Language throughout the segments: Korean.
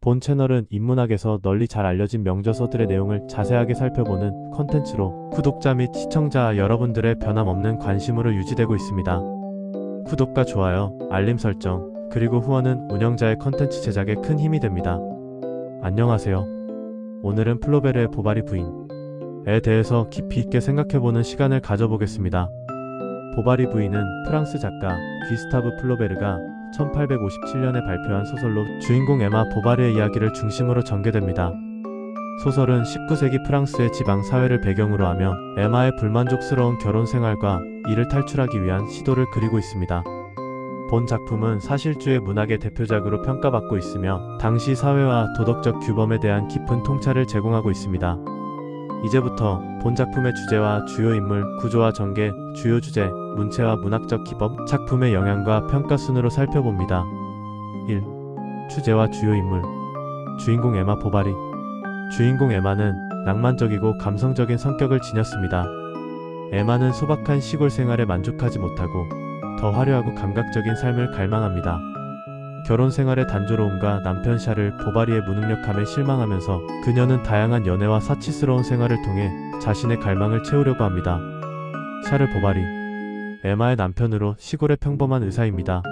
본 채널은 인문학에서 널리 잘 알려진 명저서들의 내용을 자세하게 살펴보는 컨텐츠로 구독자 및 시청자 여러분들의 변함없는 관심으로 유지되고 있습니다. 구독과 좋아요, 알림 설정, 그리고 후원은 운영자의 컨텐츠 제작에 큰 힘이 됩니다. 안녕하세요. 오늘은 플로베르의 보바리 부인에 대해서 깊이 있게 생각해보는 시간을 가져보겠습니다. 보바리 부인은 프랑스 작가 귀스타브 플로베르가 1857년에 발표한 소설로 주인공 에마 보바리의 이야기를 중심으로 전개됩니다. 소설은 19세기 프랑스의 지방 사회를 배경으로 하며 에마의 불만족스러운 결혼 생활과 이를 탈출하기 위한 시도를 그리고 있습니다. 본 작품은 사실주의 문학의 대표작으로 평가받고 있으며 당시 사회와 도덕적 규범에 대한 깊은 통찰을 제공하고 있습니다. 이제부터 본 작품의 주제와 주요 인물, 구조와 전개, 주요 주제, 문체와 문학적 기법, 작품의 영향과 평가 순으로 살펴봅니다. 1. 주제와 주요 인물. 주인공 에마 보바리. 주인공 에마는 낭만적이고 감성적인 성격을 지녔습니다. 에마는 소박한 시골 생활에 만족하지 못하고 더 화려하고 감각적인 삶을 갈망합니다. 결혼 생활의 단조로움과 남편 샤를 보바리의 무능력함에 실망하면서 그녀는 다양한 연애와 사치스러운 생활을 통해 자신의 갈망을 채우려고 합니다. 샤를 보바리. 에마의 남편으로 시골의 평범한 의사입니다.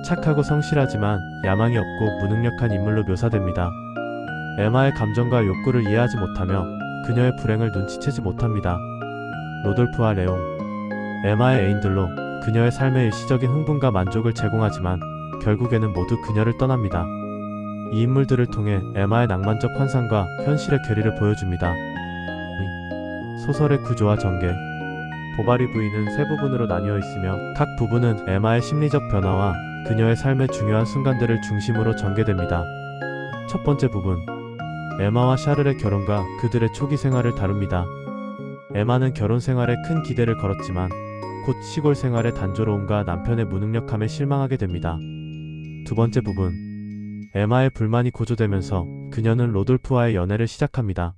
착하고 성실하지만 야망이 없고 무능력한 인물로 묘사됩니다. 에마의 감정과 욕구를 이해하지 못하며 그녀의 불행을 눈치채지 못합니다. 로돌프와 레옹. 에마의 애인들로 그녀의 삶에 일시적인 흥분과 만족을 제공하지만 결국에는 모두 그녀를 떠납니다. 이 인물들을 통해 에마의 낭만적 환상과 현실의 괴리를 보여줍니다. 소설의 구조와 전개. 보바리 부인은 세 부분으로 나뉘어 있으며 각 부분은 에마의 심리적 변화와 그녀의 삶의 중요한 순간들을 중심으로 전개됩니다. 첫 번째 부분. 에마와 샤를의 결혼과 그들의 초기 생활을 다룹니다. 에마는 결혼 생활에 큰 기대를 걸었지만 곧 시골 생활의 단조로움과 남편의 무능력함에 실망하게 됩니다. 두 번째 부분. 에마의 불만이 고조되면서 그녀는 로돌프와의 연애를 시작합니다.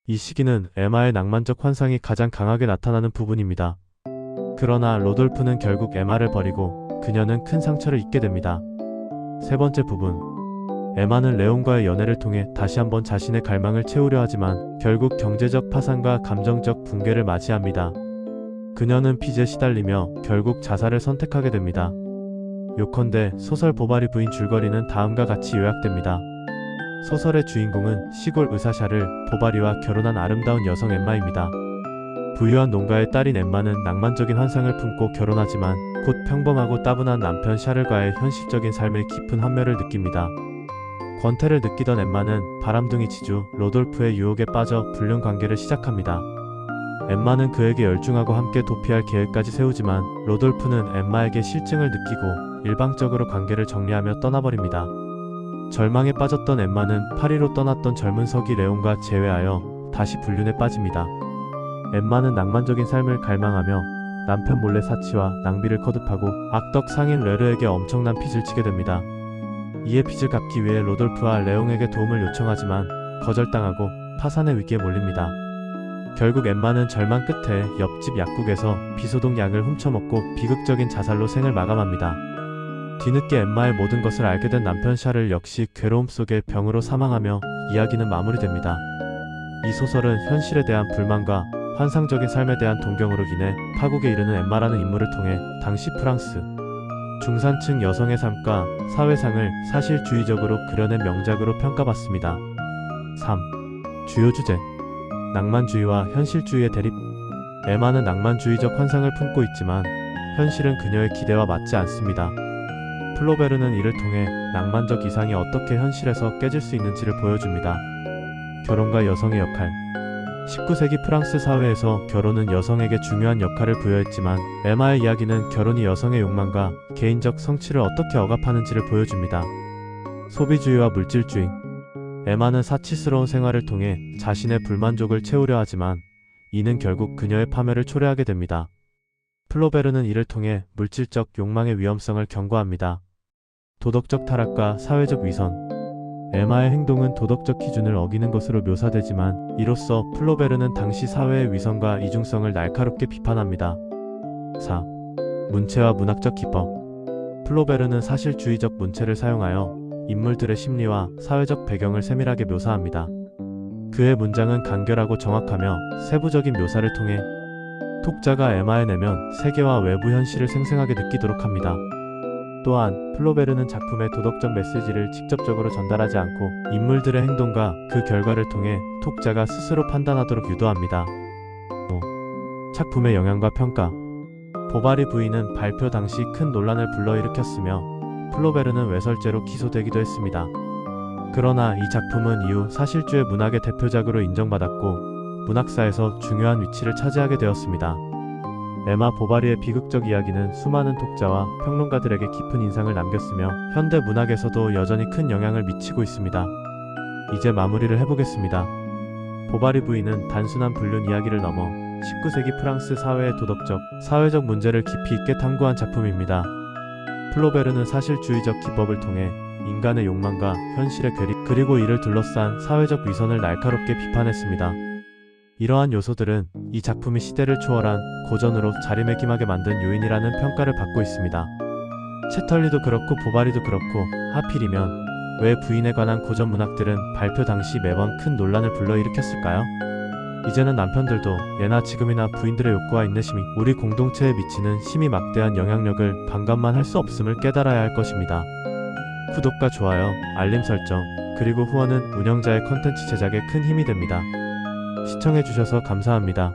이 시기는 에마의 낭만적 환상이 가장 강하게 나타나는 부분입니다. 그러나 로돌프는 결국 에마를 버리고 그녀는 큰 상처를 입게 됩니다. 세 번째 부분. 에마는 레옹과의 연애를 통해 다시 한번 자신의 갈망을 채우려 하지만 결국 경제적 파산과 감정적 붕괴를 맞이합니다. 그녀는 빚에 시달리며 결국 자살을 선택하게 됩니다. 요컨대 소설 보바리 부인 줄거리는 다음과 같이 요약됩니다. 소설의 주인공은 시골 의사 샤를 보바리와 결혼한 아름다운 여성 엠마입니다. 부유한 농가의 딸인 엠마는 낭만적인 환상을 품고 결혼하지만 곧 평범하고 따분한 남편 샤를과의 현실적인 삶의 깊은 환멸을 느낍니다. 권태를 느끼던 엠마는 바람둥이 지주 로돌프의 유혹에 빠져 불륜 관계를 시작합니다. 엠마는 그에게 열중하고 함께 도피할 계획까지 세우지만 로돌프는 엠마에게 실증을 느끼고 일방적으로 관계를 정리하며 떠나버립니다. 절망에 빠졌던 엠마는 파리로 떠났던 젊은 서기 레옹과 재회하여 다시 불륜에 빠집니다. 엠마는 낭만적인 삶을 갈망하며 남편 몰래 사치와 낭비를 거듭하고 악덕 상인 레르에게 엄청난 빚을 지게 됩니다. 이에 빚을 갚기 위해 로돌프와 레옹에게 도움을 요청하지만 거절당하고 파산의 위기에 몰립니다. 결국 엠마는 절망 끝에 옆집 약국에서 비소독 약을 훔쳐먹고 비극적인 자살로 생을 마감합니다. 뒤늦게 엠마의 모든 것을 알게 된 남편 샤를 역시 괴로움 속에 병으로 사망하며 이야기는 마무리됩니다. 이 소설은 현실에 대한 불만과 환상적인 삶에 대한 동경으로 인해 파국에 이르는 엠마라는 인물을 통해 당시 프랑스 중산층 여성의 삶과 사회상을 사실주의적으로 그려낸 명작으로 평가받습니다. 3. 주요 주제. 낭만주의와 현실주의의 대립. 에마는 낭만주의적 환상을 품고 있지만 현실은 그녀의 기대와 맞지 않습니다. 플로베르는 이를 통해 낭만적 이상이 어떻게 현실에서 깨질 수 있는지를 보여줍니다. 결혼과 여성의 역할. 19세기 프랑스 사회에서 결혼은 여성에게 중요한 역할을 부여했지만 에마의 이야기는 결혼이 여성의 욕망과 개인적 성취를 어떻게 억압하는지를 보여줍니다. 소비주의와 물질주의. 에마는 사치스러운 생활을 통해 자신의 불만족을 채우려 하지만 이는 결국 그녀의 파멸을 초래하게 됩니다. 플로베르는 이를 통해 물질적 욕망의 위험성을 경고합니다. 도덕적 타락과 사회적 위선. 에마의 행동은 도덕적 기준을 어기는 것으로 묘사되지만 이로써 플로베르는 당시 사회의 위선과 이중성을 날카롭게 비판합니다. 4. 문체와 문학적 기법. 플로베르는 사실주의적 문체를 사용하여 인물들의 심리와 사회적 배경을 세밀하게 묘사합니다. 그의 문장은 간결하고 정확하며 세부적인 묘사를 통해 독자가 에마에내면 세계와 외부 현실을 생생하게 느끼도록 합니다. 또한 플로베르는 작품의 도덕적 메시지를 직접적으로 전달하지 않고 인물들의 행동과 그 결과를 통해 독자가 스스로 판단하도록 유도합니다. 작품의 영향과 평가. 보바리 부인은 발표 당시 큰 논란을 불러일으켰으며 플로베르는 외설죄로 기소되기도 했습니다. 그러나 이 작품은 이후 사실주의 문학의 대표작으로 인정받았고 문학사에서 중요한 위치를 차지하게 되었습니다. 에마 보바리의 비극적 이야기는 수많은 독자와 평론가들에게 깊은 인상을 남겼으며 현대 문학에서도 여전히 큰 영향을 미치고 있습니다. 이제 마무리를 해보겠습니다. 보바리 부인은 단순한 불륜 이야기를 넘어 19세기 프랑스 사회의 도덕적, 사회적 문제를 깊이 있게 탐구한 작품입니다. 플로베르는 사실주의적 기법을 통해 인간의 욕망과 현실의 괴리, 그리고 이를 둘러싼 사회적 위선을 날카롭게 비판했습니다. 이러한 요소들은 이 작품이 시대를 초월한 고전으로 자리매김하게 만든 요인이라는 평가를 받고 있습니다. 채털리도 그렇고 보바리도 그렇고 하필이면 왜 부인에 관한 고전 문학들은 발표 당시 매번 큰 논란을 불러일으켰을까요? 이제는 남편들도 예나 지금이나 부인들의 욕구와 인내심이 우리 공동체에 미치는 심히 막대한 영향력을 반감만 할 수 없음을 깨달아야 할 것입니다. 구독과 좋아요, 알림 설정, 그리고 후원은 운영자의 컨텐츠 제작에 큰 힘이 됩니다. 시청해주셔서 감사합니다.